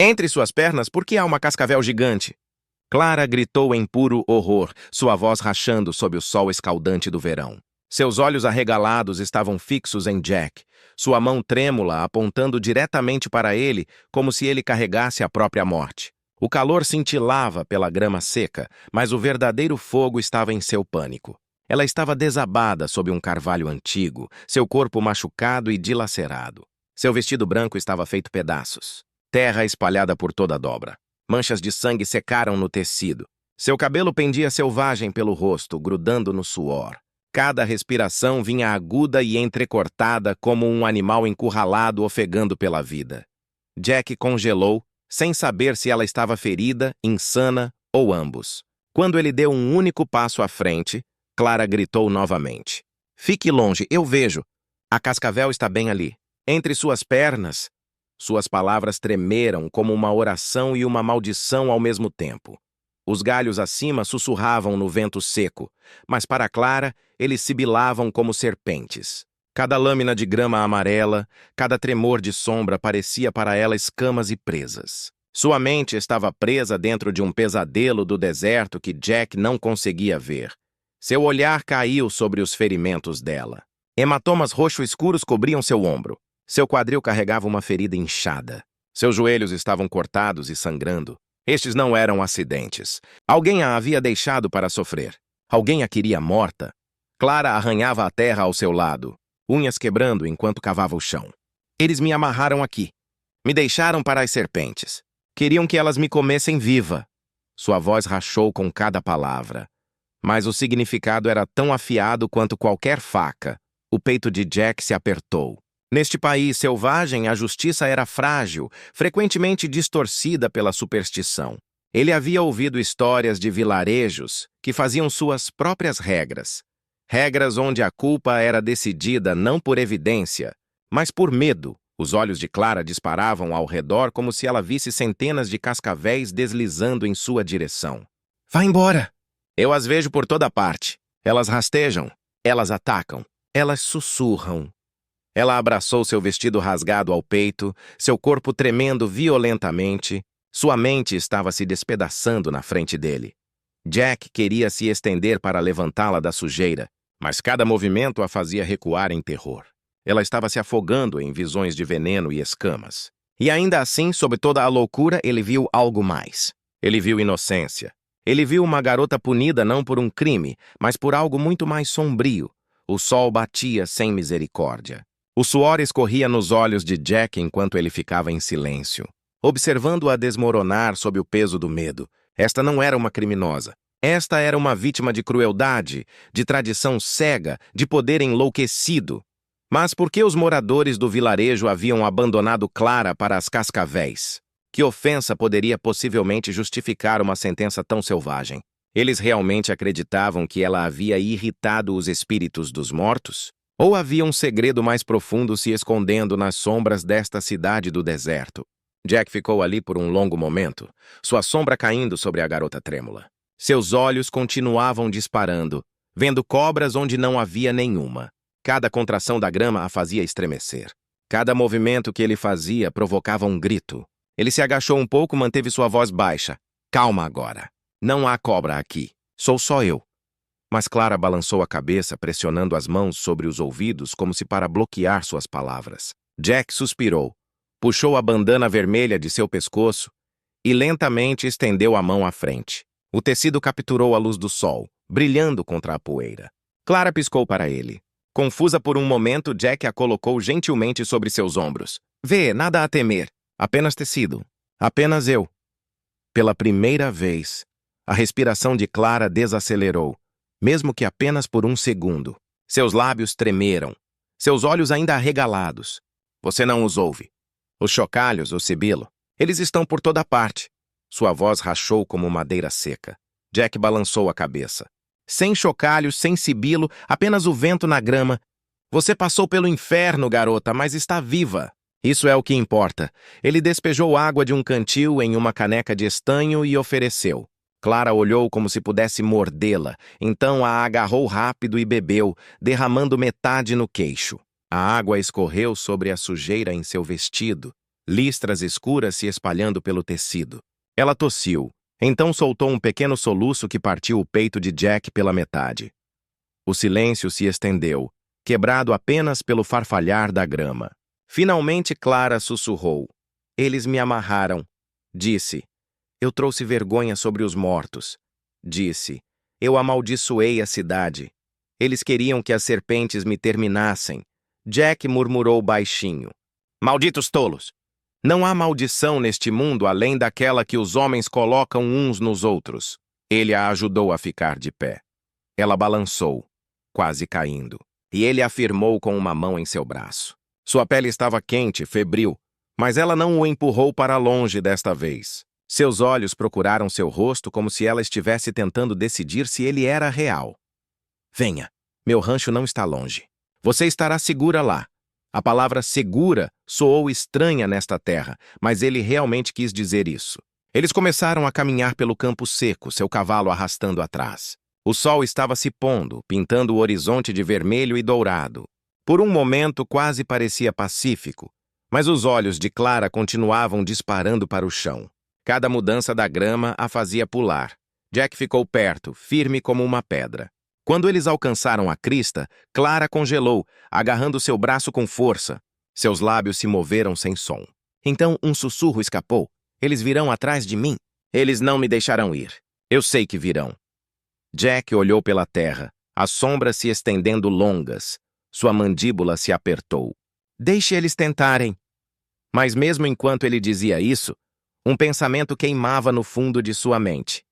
Entre suas pernas, por que há uma cascavel gigante? Clara gritou em puro horror, sua voz rachando sob o sol escaldante do verão. Seus olhos arregalados estavam fixos em Jack, sua mão trêmula apontando diretamente para ele, como se ele carregasse a própria morte. O calor cintilava pela grama seca, mas o verdadeiro fogo estava em seu pânico. Ela estava desabada sob um carvalho antigo, seu corpo machucado e dilacerado. Seu vestido branco estava feito pedaços. Terra espalhada por toda a dobra. Manchas de sangue secaram no tecido. Seu cabelo pendia selvagem pelo rosto, grudando no suor. Cada respiração vinha aguda e entrecortada como um animal encurralado ofegando pela vida. Jack congelou, sem saber se ela estava ferida, insana ou ambos. Quando ele deu um único passo à frente, Clara gritou novamente. Fique longe, eu vejo. A cascavel está bem ali. Entre suas pernas. Suas palavras tremeram como uma oração e uma maldição ao mesmo tempo. Os galhos acima sussurravam no vento seco, mas para Clara, eles sibilavam como serpentes. Cada lâmina de grama amarela, cada tremor de sombra parecia para ela escamas e presas. Sua mente estava presa dentro de um pesadelo do deserto que Jack não conseguia ver. Seu olhar caiu sobre os ferimentos dela. Hematomas roxo-escuros cobriam seu ombro. Seu quadril carregava uma ferida inchada. Seus joelhos estavam cortados e sangrando. Estes não eram acidentes. Alguém a havia deixado para sofrer. Alguém a queria morta. Clara arranhava a terra ao seu lado, unhas quebrando enquanto cavava o chão. Eles me amarraram aqui. Me deixaram para as serpentes. Queriam que elas me comessem viva. Sua voz rachou com cada palavra. Mas o significado era tão afiado quanto qualquer faca. O peito de Jack se apertou. Neste país selvagem, a justiça era frágil, frequentemente distorcida pela superstição. Ele havia ouvido histórias de vilarejos que faziam suas próprias regras. Regras onde a culpa era decidida não por evidência, mas por medo. Os olhos de Clara disparavam ao redor como se ela visse centenas de cascavéis deslizando em sua direção. Vá embora! Eu as vejo por toda parte. Elas rastejam, elas atacam, elas sussurram. Ela abraçou seu vestido rasgado ao peito, seu corpo tremendo violentamente. Sua mente estava se despedaçando na frente dele. Jack queria se estender para levantá-la da sujeira, mas cada movimento a fazia recuar em terror. Ela estava se afogando em visões de veneno e escamas. E ainda assim, sob toda a loucura, ele viu algo mais. Ele viu inocência. Ele viu uma garota punida não por um crime, mas por algo muito mais sombrio. O sol batia sem misericórdia. O suor escorria nos olhos de Jack enquanto ele ficava em silêncio, observando-a desmoronar sob o peso do medo. Esta não era uma criminosa. Esta era uma vítima de crueldade, de tradição cega, de poder enlouquecido. Mas por que os moradores do vilarejo haviam abandonado Clara para as cascavéis? Que ofensa poderia possivelmente justificar uma sentença tão selvagem? Eles realmente acreditavam que ela havia irritado os espíritos dos mortos? Ou havia um segredo mais profundo se escondendo nas sombras desta cidade do deserto? Jack ficou ali por um longo momento, sua sombra caindo sobre a garota trêmula. Seus olhos continuavam disparando, vendo cobras onde não havia nenhuma. Cada contração da grama a fazia estremecer. Cada movimento que ele fazia provocava um grito. Ele se agachou um pouco, manteve sua voz baixa. Calma agora. Não há cobra aqui. Sou só eu. Mas Clara balançou a cabeça, pressionando as mãos sobre os ouvidos como se para bloquear suas palavras. Jack suspirou, puxou a bandana vermelha de seu pescoço e lentamente estendeu a mão à frente. O tecido capturou a luz do sol, brilhando contra a poeira. Clara piscou para ele. Confusa por um momento, Jack a colocou gentilmente sobre seus ombros. Vê, nada a temer. Apenas tecido. Apenas eu. Pela primeira vez, a respiração de Clara desacelerou, mesmo que apenas por um segundo. Seus lábios tremeram, seus olhos ainda arregalados. Você não os ouve. Os chocalhos, o sibilo, eles estão por toda parte. Sua voz rachou como madeira seca. Jack balançou a cabeça. Sem chocalhos, sem sibilo, apenas o vento na grama. Você passou pelo inferno, garota, mas está viva. Isso é o que importa. Ele despejou água de um cantil em uma caneca de estanho e ofereceu. Clara olhou como se pudesse mordê-la, então a agarrou rápido e bebeu, derramando metade no queixo. A água escorreu sobre a sujeira em seu vestido. listras escuras se espalhando pelo tecido. Ela tossiu, então soltou um pequeno soluço que partiu o peito de Jack pela metade. O silêncio se estendeu, quebrado apenas pelo farfalhar da grama. Finalmente Clara sussurrou. Eles me amarraram. Disse. Eu trouxe vergonha sobre os mortos. Disse. Eu amaldiçoei a cidade. Eles queriam que as serpentes me terminassem. Jack murmurou baixinho. Malditos tolos! Não há maldição neste mundo além daquela que os homens colocam uns nos outros. Ele a ajudou a ficar de pé. Ela balançou, quase caindo, e ele afirmou com uma mão em seu braço. Sua pele estava quente, febril, mas ela não o empurrou para longe desta vez. Seus olhos procuraram seu rosto como se ela estivesse tentando decidir se ele era real. Venha, meu rancho não está longe. Você estará segura lá. A palavra segura soou estranha nesta terra, mas ele realmente quis dizer isso. Eles começaram a caminhar pelo campo seco, seu cavalo arrastando atrás. O sol estava se pondo, pintando o horizonte de vermelho e dourado. Por um momento quase parecia pacífico, mas os olhos de Clara continuavam disparando para o chão. Cada mudança da grama a fazia pular. Jack ficou perto, firme como uma pedra. Quando eles alcançaram a crista, Clara congelou, agarrando seu braço com força. Seus lábios se moveram sem som. Então um sussurro escapou. Eles virão atrás de mim? Eles não me deixarão ir. Eu sei que virão. Jack olhou pela terra, as sombras se estendendo longas. Sua mandíbula se apertou. Deixe eles tentarem. Mas mesmo enquanto ele dizia isso, um pensamento queimava no fundo de sua mente.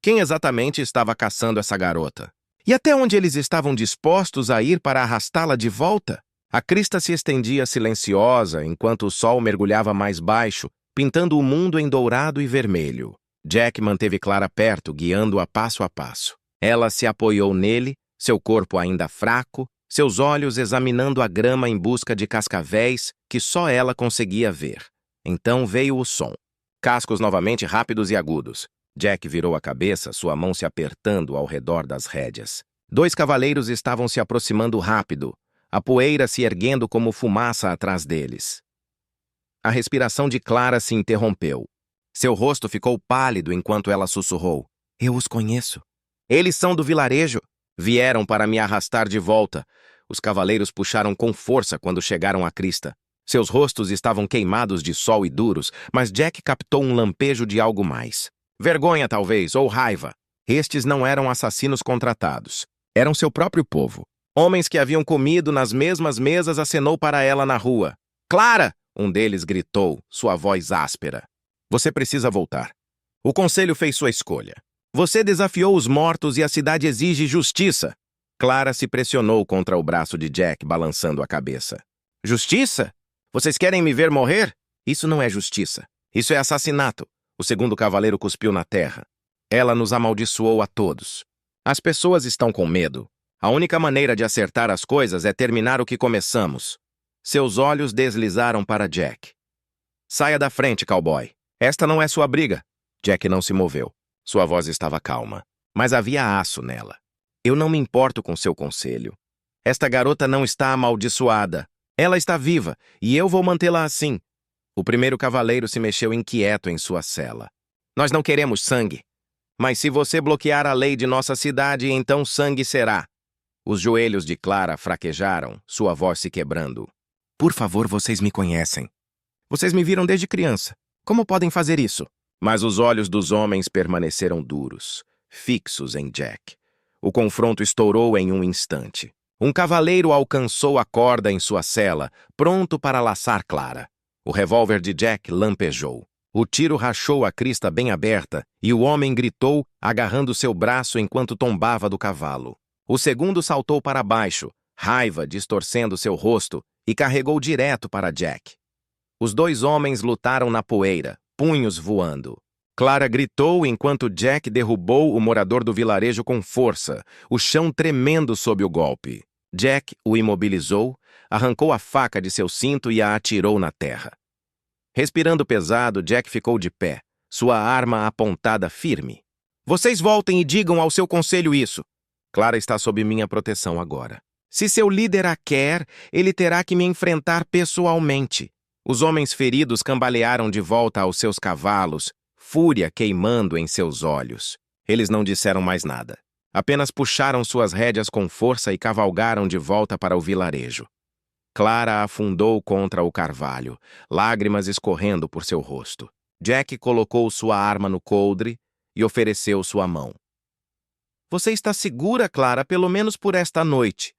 Quem exatamente estava caçando essa garota? E até onde eles estavam dispostos a ir para arrastá-la de volta? A crista se estendia silenciosa enquanto o sol mergulhava mais baixo, pintando o mundo em dourado e vermelho. Jack manteve Clara perto, guiando-a passo a passo. Ela se apoiou nele, seu corpo ainda fraco, seus olhos examinando a grama em busca de cascavéis que só ela conseguia ver. Então veio o som. Cascos novamente rápidos e agudos. Jack virou a cabeça, sua mão se apertando ao redor das rédeas. 2 cavaleiros estavam se aproximando rápido, a poeira se erguendo como fumaça atrás deles. A respiração de Clara se interrompeu. Seu rosto ficou pálido enquanto ela sussurrou. Eu os conheço. Eles são do vilarejo. Vieram para me arrastar de volta. Os cavaleiros puxaram com força quando chegaram à crista. Seus rostos estavam queimados de sol e duros, mas Jack captou um lampejo de algo mais. Vergonha, talvez, ou raiva. Estes não eram assassinos contratados. Eram seu próprio povo. Homens que haviam comido nas mesmas mesas acenou para ela na rua. Clara! Um deles gritou, sua voz áspera. Você precisa voltar. O conselho fez sua escolha. Você desafiou os mortos e a cidade exige justiça. Clara se pressionou contra o braço de Jack, balançando a cabeça. Justiça? Vocês querem me ver morrer? Isso não é justiça. Isso é assassinato. O segundo cavaleiro cuspiu na terra. Ela nos amaldiçoou a todos. As pessoas estão com medo. A única maneira de acertar as coisas é terminar o que começamos. Seus olhos deslizaram para Jack. Saia da frente, cowboy. Esta não é sua briga. Jack não se moveu. Sua voz estava calma, mas havia aço nela. Eu não me importo com seu conselho. Esta garota não está amaldiçoada. Ela está viva, e eu vou mantê-la assim. O primeiro cavaleiro se mexeu inquieto em sua cela. Nós não queremos sangue. Mas se você bloquear a lei de nossa cidade, então sangue será. Os joelhos de Clara fraquejaram, sua voz se quebrando. Por favor, vocês me conhecem. Vocês me viram desde criança. Como podem fazer isso? Mas os olhos dos homens permaneceram duros, fixos em Jack. O confronto estourou em um instante. Um cavaleiro alcançou a corda em sua cela, pronto para laçar Clara. O revólver de Jack lampejou. O tiro rachou a crista bem aberta e o homem gritou, agarrando seu braço enquanto tombava do cavalo. O segundo saltou para baixo, raiva distorcendo seu rosto, e carregou direto para Jack. Os 2 homens lutaram na poeira, punhos voando. Clara gritou enquanto Jack derrubou o morador do vilarejo com força, o chão tremendo sob o golpe. Jack o imobilizou, arrancou a faca de seu cinto e a atirou na terra. Respirando pesado, Jack ficou de pé, sua arma apontada firme. Vocês voltem e digam ao seu conselho isso. Clara está sob minha proteção agora. Se seu líder a quer, ele terá que me enfrentar pessoalmente. Os homens feridos cambalearam de volta aos seus cavalos, fúria queimando em seus olhos. Eles não disseram mais nada. Apenas puxaram suas rédeas com força e cavalgaram de volta para o vilarejo. Clara afundou contra o carvalho, lágrimas escorrendo por seu rosto. Jack colocou sua arma no coldre e ofereceu sua mão. Você está segura, Clara, pelo menos por esta noite.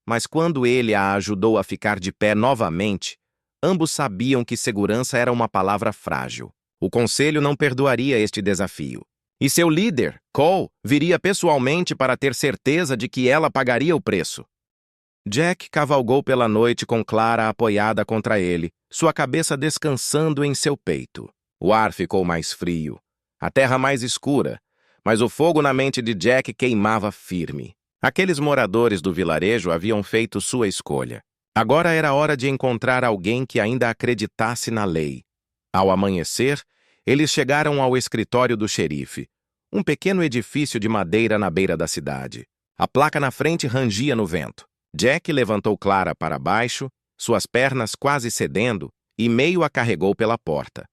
Mas quando ele a ajudou a ficar de pé novamente, ambos sabiam que segurança era uma palavra frágil. O conselho não perdoaria este desafio. E seu líder, Cole, viria pessoalmente para ter certeza de que ela pagaria o preço. Jack cavalgou pela noite com Clara apoiada contra ele, sua cabeça descansando em seu peito. O ar ficou mais frio, a terra mais escura, mas o fogo na mente de Jack queimava firme. Aqueles moradores do vilarejo haviam feito sua escolha. Agora era hora de encontrar alguém que ainda acreditasse na lei. Ao amanhecer, eles chegaram ao escritório do xerife, um pequeno edifício de madeira na beira da cidade. A placa na frente rangia no vento. Jack levantou Clara para baixo, suas pernas quase cedendo, e meio a carregou pela porta.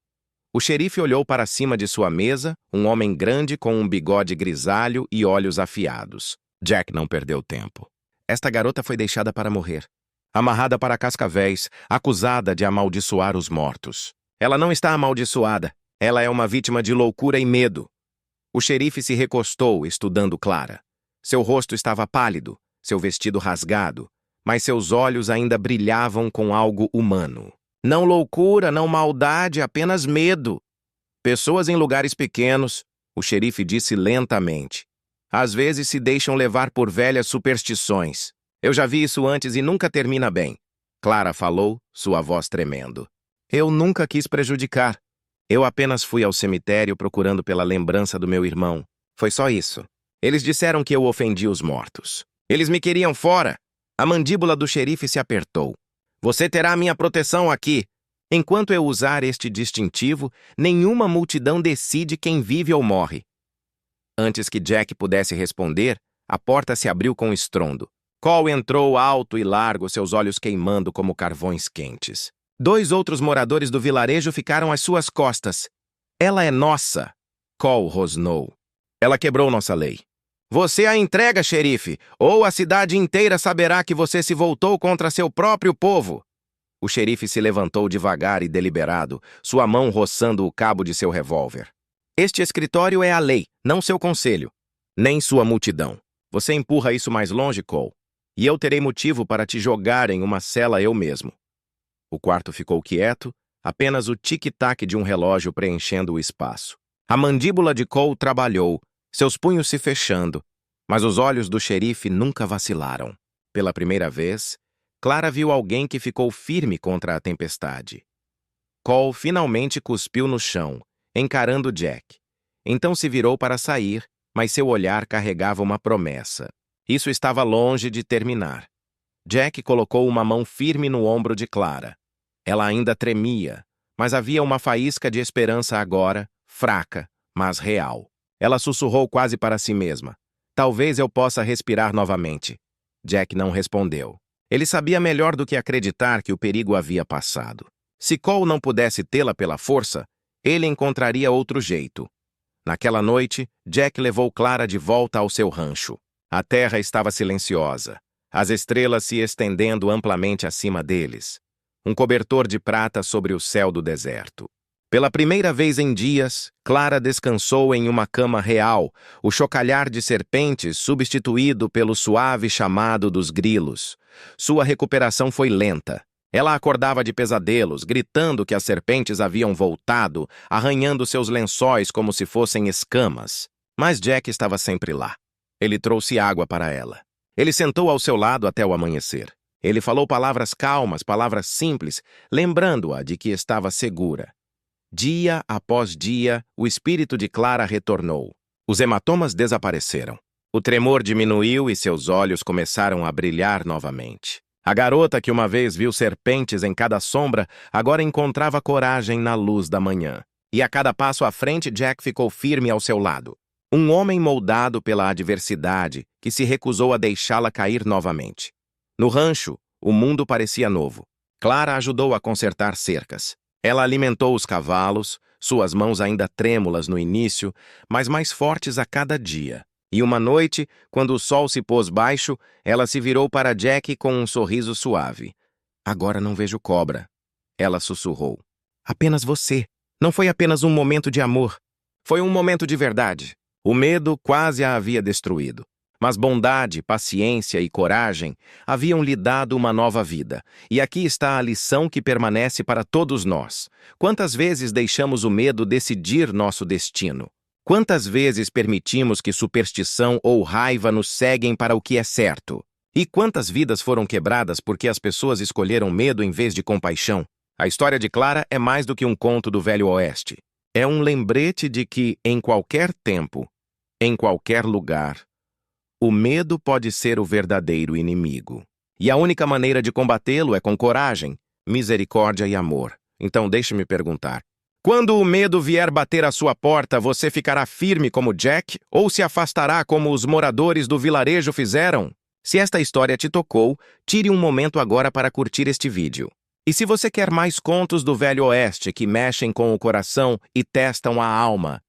O xerife olhou para cima de sua mesa, um homem grande com um bigode grisalho e olhos afiados. Jack não perdeu tempo. Esta garota foi deixada para morrer. Amarrada para cascavéis, acusada de amaldiçoar os mortos. Ela não está amaldiçoada. Ela é uma vítima de loucura e medo. O xerife se recostou, estudando Clara. Seu rosto estava pálido, seu vestido rasgado, mas seus olhos ainda brilhavam com algo humano. Não loucura, não maldade, apenas medo. Pessoas em lugares pequenos, o xerife disse lentamente. Às vezes se deixam levar por velhas superstições. Eu já vi isso antes e nunca termina bem. Clara falou, sua voz tremendo. Eu nunca quis prejudicar. Eu apenas fui ao cemitério procurando pela lembrança do meu irmão. Foi só isso. Eles disseram que eu ofendi os mortos. Eles me queriam fora. A mandíbula do xerife se apertou. Você terá minha proteção aqui. Enquanto eu usar este distintivo, nenhuma multidão decide quem vive ou morre. Antes que Jack pudesse responder, a porta se abriu com estrondo. Cole entrou alto e largo, seus olhos queimando como carvões quentes. 2 outros moradores do vilarejo ficaram às suas costas. Ela é nossa, Cole rosnou. Ela quebrou nossa lei. Você a entrega, xerife, ou a cidade inteira saberá que você se voltou contra seu próprio povo. O xerife se levantou devagar e deliberado, sua mão roçando o cabo de seu revólver. Este escritório é a lei, não seu conselho, nem sua multidão. Você empurra isso mais longe, Cole, e eu terei motivo para te jogar em uma cela eu mesmo. O quarto ficou quieto, apenas o tic-tac de um relógio preenchendo o espaço. A mandíbula de Cole trabalhou, seus punhos se fechando, mas os olhos do xerife nunca vacilaram. Pela primeira vez, Clara viu alguém que ficou firme contra a tempestade. Cole finalmente cuspiu no chão, encarando Jack. Então se virou para sair, mas seu olhar carregava uma promessa. Isso estava longe de terminar. Jack colocou uma mão firme no ombro de Clara. Ela ainda tremia, mas havia uma faísca de esperança agora, fraca, mas real. Ela sussurrou quase para si mesma. Talvez eu possa respirar novamente. Jack não respondeu. Ele sabia melhor do que acreditar que o perigo havia passado. Se Cole não pudesse tê-la pela força, ele encontraria outro jeito. Naquela noite, Jack levou Clara de volta ao seu rancho. A terra estava silenciosa, as estrelas se estendendo amplamente acima deles. Um cobertor de prata sobre o céu do deserto. Pela primeira vez em dias, Clara descansou em uma cama real, o chocalhar de serpentes substituído pelo suave chamado dos grilos. Sua recuperação foi lenta. Ela acordava de pesadelos, gritando que as serpentes haviam voltado, arranhando seus lençóis como se fossem escamas. Mas Jack estava sempre lá. Ele trouxe água para ela. Ele sentou ao seu lado até o amanhecer. Ele falou palavras calmas, palavras simples, lembrando-a de que estava segura. Dia após dia, o espírito de Clara retornou. Os hematomas desapareceram. O tremor diminuiu e seus olhos começaram a brilhar novamente. A garota que uma vez viu serpentes em cada sombra, agora encontrava coragem na luz da manhã. E a cada passo à frente, Jack ficou firme ao seu lado. Um homem moldado pela adversidade, que se recusou a deixá-la cair novamente. No rancho, o mundo parecia novo. Clara ajudou a consertar cercas. Ela alimentou os cavalos, suas mãos ainda trêmulas no início, mas mais fortes a cada dia. E uma noite, quando o sol se pôs baixo, ela se virou para Jack com um sorriso suave. Agora não vejo cobra. Ela sussurrou. Apenas você. Não foi apenas um momento de amor. Foi um momento de verdade. O medo quase a havia destruído. Mas bondade, paciência e coragem haviam lhe dado uma nova vida. E aqui está a lição que permanece para todos nós. Quantas vezes deixamos o medo decidir nosso destino? Quantas vezes permitimos que superstição ou raiva nos seguem para o que é certo? E quantas vidas foram quebradas porque as pessoas escolheram medo em vez de compaixão? A história de Clara é mais do que um conto do Velho Oeste. É um lembrete de que, em qualquer tempo, em qualquer lugar, o medo pode ser o verdadeiro inimigo. E a única maneira de combatê-lo é com coragem, misericórdia e amor. Então deixe-me perguntar. Quando o medo vier bater à sua porta, você ficará firme como Jack ou se afastará como os moradores do vilarejo fizeram? Se esta história te tocou, tire um momento agora para curtir este vídeo. E se você quer mais contos do Velho Oeste que mexem com o coração e testam a alma,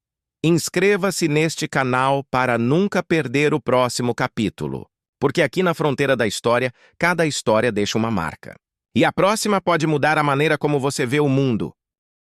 inscreva-se neste canal para nunca perder o próximo capítulo. Porque aqui na fronteira da história, cada história deixa uma marca. E a próxima pode mudar a maneira como você vê o mundo.